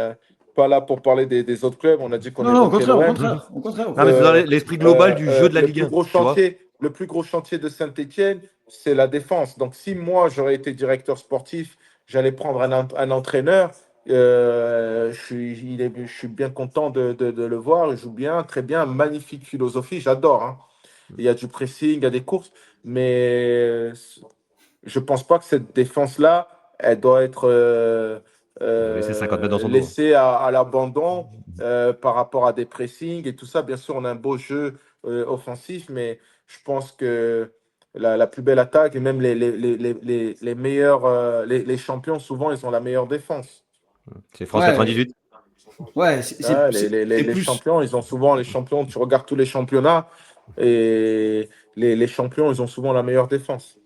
pas là pour parler des autres clubs, on a dit qu'on Non, non, évoquait l'OM. au contraire, au Non, mais c'est contraire. dans l'esprit global du jeu de la Le Ligue plus 1, gros tu vois. chantier, le plus gros chantier de Saint-Etienne, c'est la défense. Donc, si moi, j'aurais été directeur sportif, j'allais prendre un entraîneur. je suis bien content de le voir. Il joue bien, très bien, magnifique philosophie. J'adore, hein. Il y a du pressing, il y a des courses, mais je pense pas que cette défense-là, elle doit être Laisser 50 mètres dans son dos. laissée à l'abandon par rapport à des pressings et tout ça. Bien sûr, on a un beau jeu offensif, mais je pense que la plus belle attaque et même les meilleurs, les champions, souvent, ils ont la meilleure défense. C'est France Ouais, 98. ouais, Ouais, c'est les plus. champions, ils ont souvent les champions. Tu regardes tous les championnats et les champions, ils ont souvent la meilleure défense.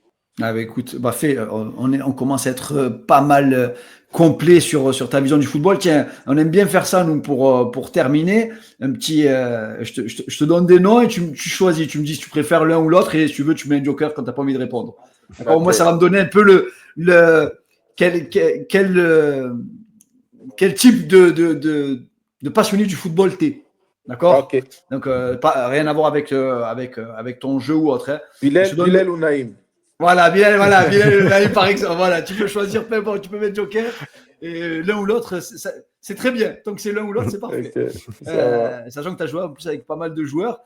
Ah bah écoute, bah fait, on commence à être pas mal complet sur ta vision du football. Tiens, on aime bien faire ça, nous, pour terminer. Un petit, je te donne des noms et tu choisis. Tu me dis si tu préfères l'un ou l'autre et si tu veux, tu mets un joker quand tu n'as pas envie de répondre. D'accord. Ok. Moi, ça va me donner un peu quel type de passionné du football t'es. D'accord. Ok. Donc, rien à voir avec ton jeu ou autre. Hein. Je te donne Bilal ou Naïm? Voilà, Bilal, par exemple. Voilà, tu peux choisir, peu importe, tu peux mettre Joker. Et l'un ou l'autre, c'est très bien. Tant que c'est l'un ou l'autre, c'est parfait. Ok, ça va. Sachant que tu as joué en plus avec pas mal de joueurs.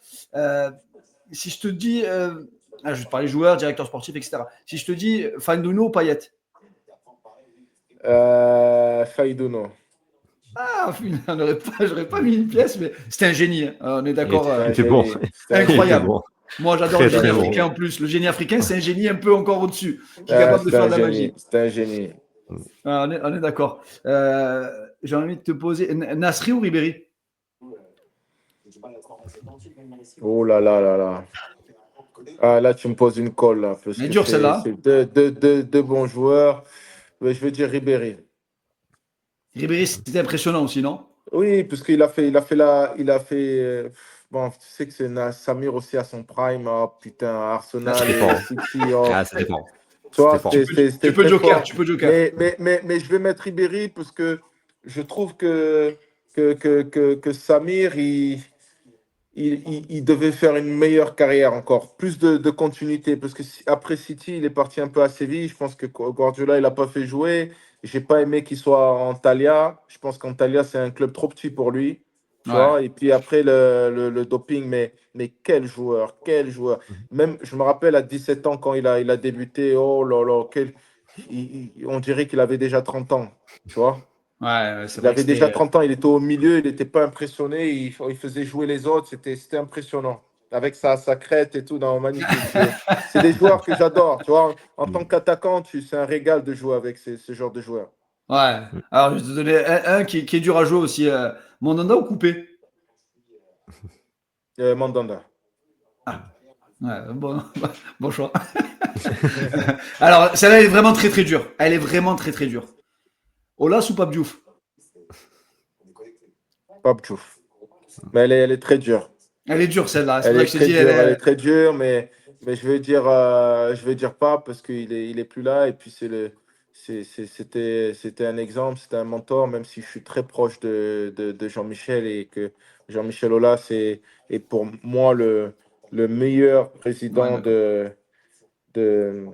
Si je te dis, je vais te parler joueurs, directeur sportif, etc. Si je te dis Fandouno ou Payet. Faïdouno. Ah, j'aurais pas mis une pièce, mais c'était un génie. Hein. On est d'accord. C'est un C'est bon. génie. Incroyable. Bon. Moi, j'adore Très, le génie très bon. africain en plus. Le génie africain, c'est un génie un peu encore au-dessus, qui est capable de C'est faire un de la magie. génie. C'est un génie. Ah, on est d'accord. J'ai envie de te poser Nasri ou Ribéry? Oh là là là là. Ah, là, tu me poses une colle, là, parce Mais que dur celle-là. c'est deux bons joueurs. Mais je veux dire Ribéry. Ribéry, c'était impressionnant aussi, non? Oui, parce qu'il bon, tu sais que c'est Samir aussi à son prime. Oh, putain, Arsenal C'était et fort. City. Oh. Ah, c'était fort. Tu vois, C'était fort. c'était Tu peux très joker, fort. tu peux joker. Mais je vais mettre Ribéry parce que je trouve que Samir, il devait faire une meilleure carrière encore, plus de continuité. Parce que après City, il est parti un peu à Séville. Je pense que Guardiola, il n'a pas fait jouer. J'ai pas aimé qu'il soit en Antalya. Je pense qu'Antalya, c'est un club trop petit pour lui. Tu Ouais. vois, et puis après le doping, mais quel joueur, quel joueur. Même, je me rappelle à 17 ans quand il a débuté, oh là là, on dirait qu'il avait déjà 30 ans. Tu vois, Ouais, c'est il vrai que avait déjà c'était. 30 ans, il était au milieu, il n'était pas impressionné, il faisait jouer les autres, c'était impressionnant. Avec sa crête et tout, non, magnifique. C'est des joueurs que j'adore. Tu vois, en tant qu'attaquant, c'est un régal de jouer avec ce genre de joueurs. Ouais. Alors, je vais te donner un qui est dur à jouer aussi. Mandanda ou Coupé? Mandanda. Ouais, bon choix. Alors, celle-là, elle est vraiment très très dure. Elle est vraiment très très dure. Olas ou Pape Diouf? Pape Diouf. Mais elle est très dure. Elle est dure celle-là. C'est Elle pour ça est que je te très dis, dure, elle est très dure, mais je vais dire pas parce qu'il il est plus là. Et puis c'était un exemple, c'était un mentor, même si je suis très proche de Jean-Michel et que Jean-Michel Aulas est pour moi le meilleur Ouais, président d'accord. de,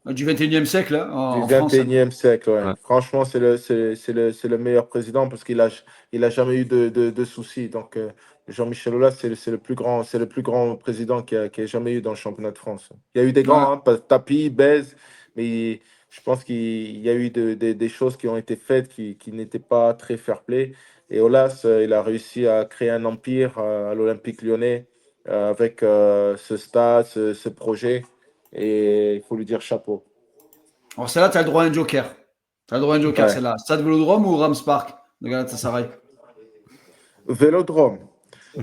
Du 21e siècle hein, du en France. 21e siècle. Ouais. Ouais. Franchement, c'est le meilleur président parce il a jamais eu de soucis. Donc, Jean-Michel Aulas, c'est le plus grand président qui a jamais eu dans le championnat de France. Il y a eu des Ouais. grands, hein, Tapi, Bez, mais je pense qu'il y a eu des choses qui ont été faites qui n'étaient pas très fair-play. Et Aulas, il a réussi à créer un empire à l'Olympique Lyonnais avec ce stade, ce projet. Et il faut lui dire chapeau. Alors celle-là, tu as le droit à un joker. Tu as le droit à un joker, Ouais. celle-là. Stade Vélodrome ou Rams Park de Galatasaray? Vélodrome,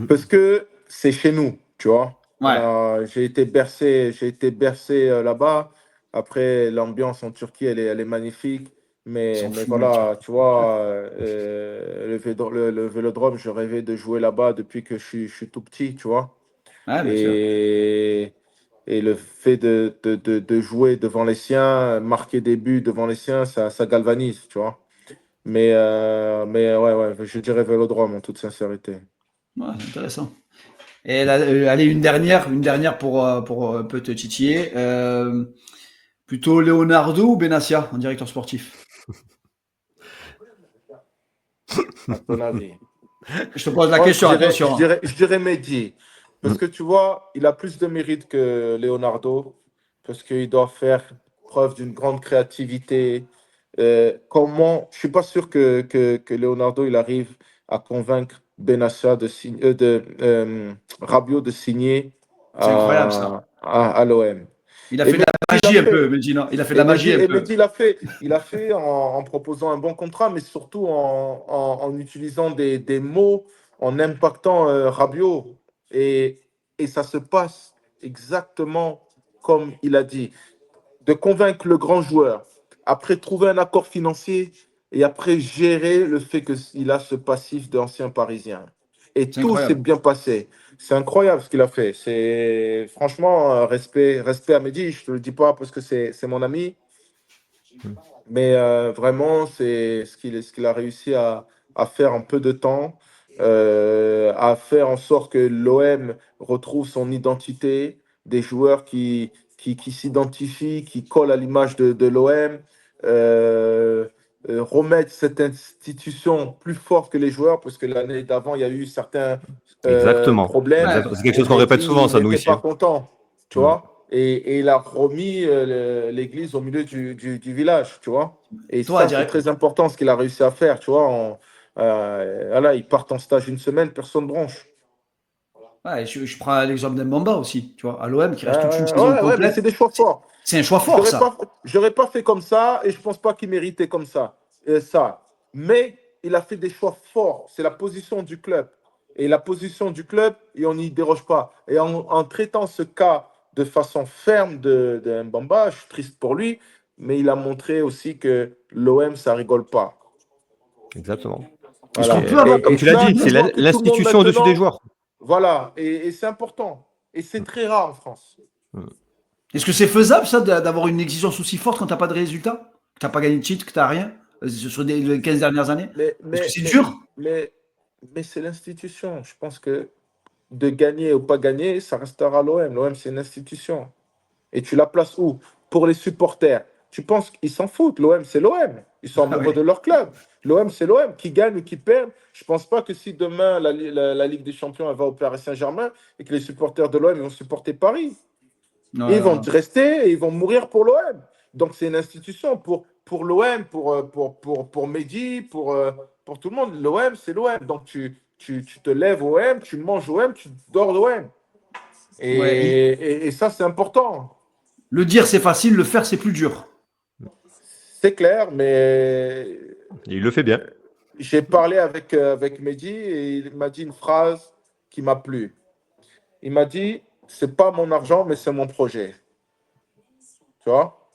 parce que c'est chez nous, tu vois. Ouais. J'ai été bercé là-bas. Après, l'ambiance en Turquie, elle est magnifique. Ils sont Mais fous, les voilà, Turcs. tu vois, le Vélodrome, je rêvais de jouer là-bas depuis que je suis tout petit, tu vois. Ouais, bien sûr. Et, et le fait de jouer devant les siens, marquer des buts devant les siens, ça galvanise, tu vois. Mais ouais, je dirais Vélodrome en toute sincérité. Ouais, c'est intéressant. Et là, allez, une dernière pour un peu te titiller. Plutôt Leonardo ou Benassia en directeur sportif? à ton avis? Je te pose la Moi, question, attention. je dirais Mendy. Parce que tu vois, il a plus de mérite que Leonardo. Parce qu'il doit faire preuve d'une grande créativité. Je suis pas sûr que Leonardo il arrive à convaincre Benassa Rabiot de signer C'est incroyable ça. à l'OM. Il a Et fait de Mendy la l'a magie un fait. peu, Medina. Il a fait de la magie un peu. Mendy l'a fait en proposant un bon contrat, mais surtout en utilisant des mots, en impactant Rabiot. Et ça se passe exactement comme il a dit. De convaincre le grand joueur, après trouver un accord financier et après gérer le fait qu'il a ce passif d'ancien Parisien. Et C'est tout s'est incroyable. bien passé. C'est incroyable ce qu'il a fait. C'est franchement respect à Mehdi. Je te le dis pas parce que c'est mon ami, mais vraiment c'est ce qu'il a réussi à faire en peu de temps, à faire en sorte que l'OM retrouve son identité, des joueurs qui s'identifient, qui collent à l'image de l'OM, remettre cette institution plus forte que les joueurs, parce que l'année d'avant, il y a eu certains Exactement. problèmes Ouais, C'est quelque et chose qu'on répète Mehdi souvent, ça, nous, n'était ici. pas content, tu Mm. vois. Et il a remis l'église au milieu du village, tu vois. Et toi, ça, c'est très important ce qu'il a réussi à faire, tu vois. Voilà, ils partent en stage une semaine, personne bronche. ouais, je prends l'exemple d'Mbamba aussi, tu vois, à l'OM qui reste toute une saison Ouais, mais complète. c'est des choix forts. C'est un choix fort, ça. J'aurais pas fait comme ça et je pense pas qu'il méritait comme ça. Ça. Mais il a fait des choix forts. C'est la position du club. Et la position du club, et on n'y déroge pas. Et en traitant ce cas de façon ferme de Mbamba, je suis triste pour lui, mais il a montré aussi que l'OM, ça rigole pas. Exactement. Est-ce Voilà. qu'on peut avoir. Comme tu l'as ça, dit, tu c'est vois que tout le monde l'institution au-dessus des maintenant, joueurs. voilà. Et c'est important. Et c'est très rare en France. Est-ce que c'est faisable, ça, d'avoir une exigence aussi forte quand tu n'as pas de résultat? Que tu n'as pas gagné de titre, que tu n'as rien sur les 15 dernières années? Mais, Est-ce que mais, c'est mais, dur? mais, mais c'est l'institution. Je pense que de gagner ou pas gagner, ça restera l'OM. L'OM, c'est une institution. Et tu la places où? Pour les supporters. Tu penses qu'ils s'en foutent? L'OM, c'est l'OM. Ils sont Ah amoureux oui. de leur club. L'OM, c'est l'OM. Qui gagne ou qui perd. Je ne pense pas que si demain la Ligue des Champions elle va au Paris Saint-Germain et que les supporters de l'OM vont supporter Paris. Non, Et ils non, vont non. rester et ils vont mourir pour l'OM. Donc c'est une institution pour l'OM, pour Mehdi, pour tout le monde. L'OM, c'est l'OM. Donc tu te lèves au OM, tu manges au OM, tu dors au OM. Ouais, Et ça, c'est important. le dire, c'est facile, le faire, c'est plus dur. C'est clair, mais Et il le fait bien. j'ai parlé avec Mehdi et il m'a dit une phrase qui m'a plu. Il m'a dit, c'est pas mon argent, mais c'est mon projet. Tu vois?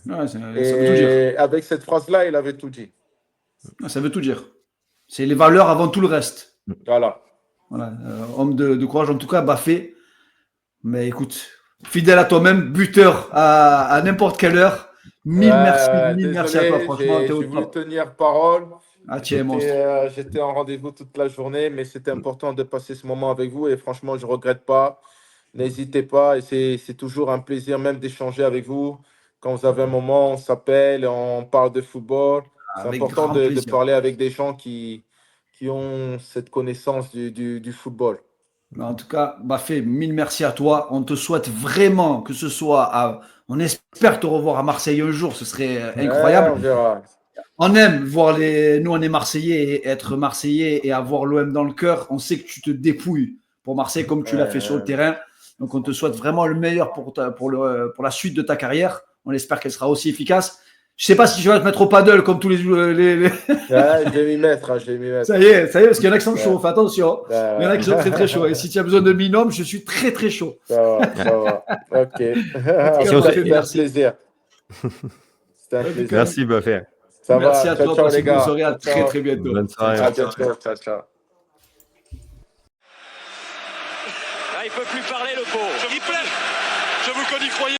Ouais, ça veut tout dire. Et avec cette phrase-là, il avait tout dit. Ouais, ça veut tout dire. C'est les valeurs avant tout le reste. Voilà. Voilà. Homme de courage, en tout cas, Baffé. Mais écoute, fidèle à toi-même, buteur à n'importe quelle heure. Mille merci à toi, Désolé, franchement, t'es au j'ai voulu top. tenir parole. Ah, tu es un monstre. J'étais en rendez-vous toute la journée, mais c'était important de passer ce moment avec vous et franchement, je ne regrette pas. N'hésitez pas et c'est toujours un plaisir même d'échanger avec vous. Quand vous avez un moment, on s'appelle, on parle de football. C'est Avec important grand de plaisir. parler avec des gens qui ont cette connaissance du football. En tout cas, Baffé, mille merci à toi. On te souhaite vraiment que ce soit on espère te revoir à Marseille un jour, ce serait Ouais, incroyable. on verra. On aime voir nous on est Marseillais et être Marseillais et avoir l'OM dans le cœur. On sait que tu te dépouilles pour Marseille comme tu l'as fait sur le terrain. Donc on te souhaite vraiment le meilleur pour la suite de ta carrière. On espère qu'elle sera aussi efficace. Je sais pas si je vais te mettre au paddle comme tous les. Ouais, je vais m'y mettre, hein, je vais m'y mettre. Ça y est, parce qu'il y en a qui sont chauds. Fais attention. Ouais, Il y en a qui sont très très chauds. Et si tu as besoin de binôme, je suis très très chaud. Ça va. Ok. C'était un plaisir. C'était un plaisir. Merci, Baffé. Ça Merci va. à toi. Ciao, Passez les une bonne gars. soirée. À Ciao, très ciao. très bientôt. Bonne soirée. À bientôt. Ciao, ciao. Ah, il peut plus parler, le pauvre. Je vous connais, croyez.